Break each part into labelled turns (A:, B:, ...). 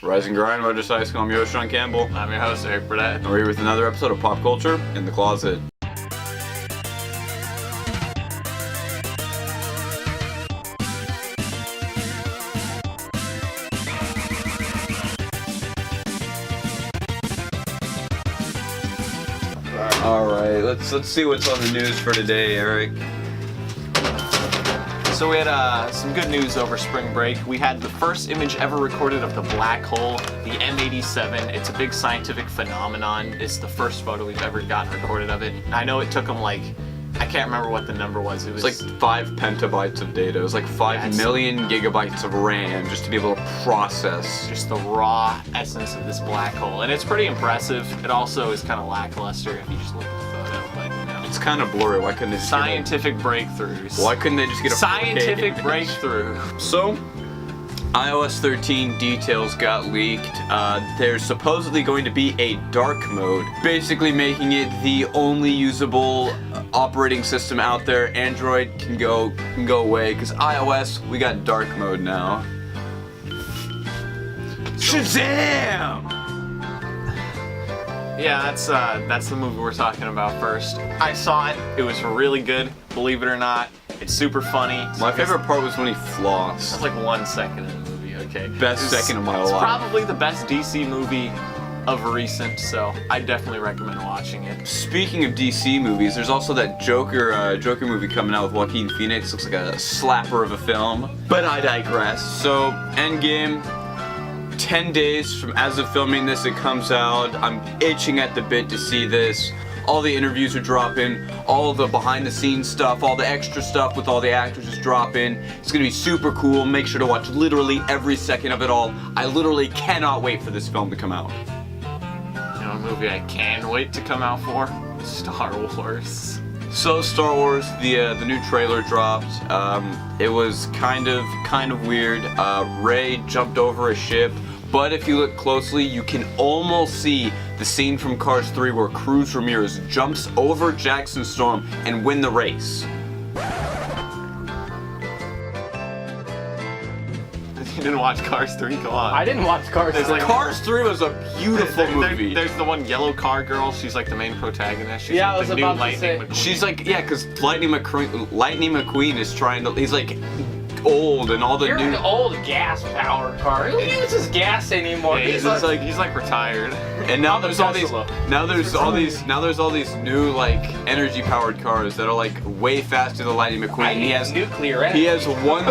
A: Rise and grind, we're just ice. I'm your host, Sean Campbell.
B: I'm your host, Eric Burdett.
A: And we're here with another episode of Pop Culture in the Closet. Alright, let's see what's on the news for today, Eric.
B: So we had some good news over spring break. We had the first image ever recorded of the black hole, the ep17. It's a big scientific phenomenon. It's the first photo we've ever gotten recorded of it. I know it took them I can't remember what the number was. It was
A: like 5 petabytes of data. It was like 5 million gigabytes of RAM just to be able to process
B: just the raw essence of this black hole. And it's pretty impressive. It also is kind of lackluster if you just look at the photo, but you know.
A: It's kind of blurry. Why couldn't they just
B: scientific breakthroughs?
A: Why couldn't they just get a
B: scientific
A: 4K
B: breakthrough?
A: So, iOS 13 details got leaked. There's supposedly going to be a dark mode, basically making it the only usable operating system out there. Android can go away, because iOS, we got dark mode now. Shazam!
B: Yeah, that's the movie we're talking about first. I saw it. It was really good, believe it or not. It's super funny.
A: My favorite part was when he flossed.
B: That's like 1 second in the movie, okay?
A: Best second of my life.
B: It's probably the best DC movie of recent, so I definitely recommend watching it.
A: Speaking of DC movies, there's also that Joker movie coming out with Joaquin Phoenix. Looks like a slapper of a film, but I digress. So, Endgame, 10 days from as of filming this, it comes out. I'm itching at the bit to see this. All the interviews are dropping, all the behind the scenes stuff, all the extra stuff with all the actors is dropping. It's gonna be super cool. Make sure to watch literally every second of it all. I literally cannot wait for this film to come out.
B: You know, a movie I can wait to come out for? Star Wars.
A: So Star Wars, the new trailer dropped. It was kind of weird. Rey jumped over a ship, but if you look closely, you can almost see the scene from Cars 3 where Cruz Ramirez jumps over Jackson Storm and win the race.
B: You didn't watch Cars 3? Come on.
C: I didn't watch Cars 3.
A: Cars 3 was a beautiful movie.
B: There's the one yellow car girl. She's like the main protagonist. She's
C: Yeah,
B: like
C: I was
B: the new
C: about to
B: Lightning
C: say.
B: McQueen.
A: She's like, yeah, because Lightning McQueen is trying to, he's like old and all the
C: You're
A: new...
C: an old gas-powered car. Who uses gas anymore?
B: Yeah, he's like retired.
A: And now there's all these,
C: Tesla.
A: now there's all these new like energy-powered cars that are like way faster than Lightning
C: I
A: McQueen.
C: need nuclear energy.
A: He has one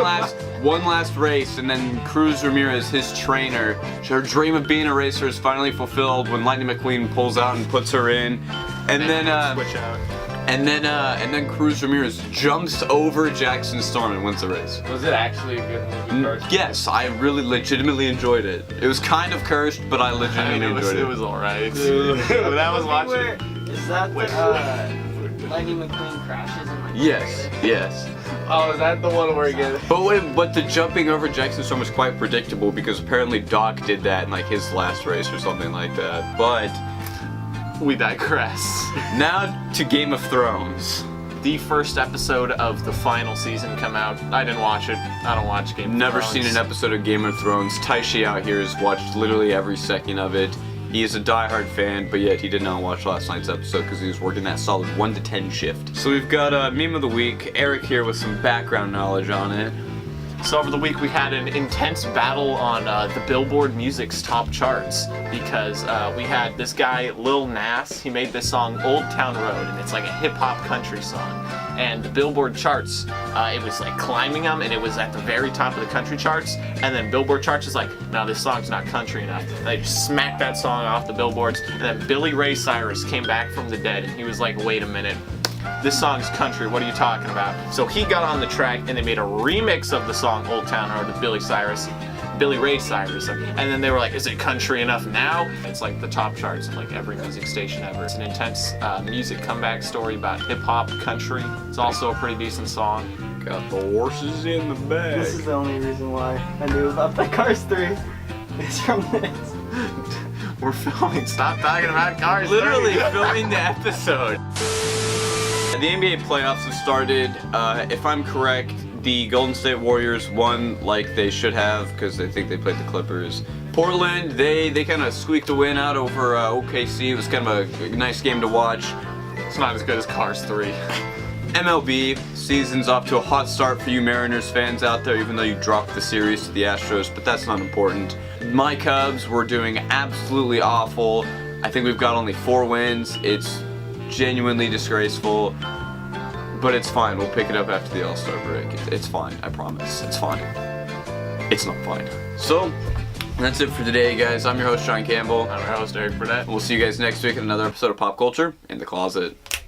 A: last race, and then Cruz Ramirez, his trainer, her dream of being a racer is finally fulfilled when Lightning McQueen pulls out and puts her in, and then
B: switch out.
A: and then Cruz Ramirez jumps over Jackson Storm and wins the race.
C: Was it actually a good movie, Cars?
A: Yes, I really legitimately enjoyed it. It was kind of cursed, but I legitimately enjoyed it.
B: It was alright. When I was watching.
D: Is that the Lightning McQueen crashes in like
A: Yes.
C: Oh, is that the one where he gets...
A: But the jumping over Jackson Storm was quite predictable because apparently Doc did that in like his last race or something like that. But
B: We digress.
A: now to Game of Thrones.
B: The first episode of the final season come out. I didn't watch it. I don't watch Game of
A: Never
B: Thrones.
A: seen an episode of Game of Thrones. Taishi out here has watched literally every second of it. He is a diehard fan, but yet he did not watch last night's episode because he was working that solid 1 to 10 shift. So we've got Meme of the Week, Eric here with some background knowledge on it.
B: So over the week we had an intense battle on the Billboard Music's top charts because we had this guy Lil Nas. He made this song Old Town Road, and it's like a hip-hop country song. And the Billboard charts, it was like climbing them, and it was at the very top of the country charts. And then Billboard charts is like, no, this song's not country enough. And they just smacked that song off the billboards. And then Billy Ray Cyrus came back from the dead, and he was like, wait a minute. This song's country, what are you talking about? So he got on the track and they made a remix of the song Old Town Road with Billy Ray Cyrus. And then they were like, is it country enough now? It's like the top charts of like every music station ever. It's an intense music comeback story about hip hop country. It's also a pretty decent song.
A: Got the horses in the bag.
D: This is the only reason why I knew about the Cars 3. It's from this.
B: We're filming, stop talking about Cars.
A: Literally filming the episode. The NBA playoffs have started. If I'm correct, the Golden State Warriors won like they should have because I think they played the Clippers. Portland, they kind of squeaked a win out over OKC. It was kind of a nice game to watch.
B: It's not as good as Cars 3.
A: MLB season's off to a hot start for you Mariners fans out there, even though you dropped the series to the Astros, but that's not important. My Cubs were doing absolutely awful. I think we've got only 4 wins. It's genuinely disgraceful, but it's fine. We'll pick it up after the All-Star break. It's fine, I promise. It's fine. It's not fine. So, that's it for today, guys. I'm your host, John Campbell.
B: I'm your host, Eric Burnett.
A: We'll see you guys next week in another episode of Pop Culture in the Closet.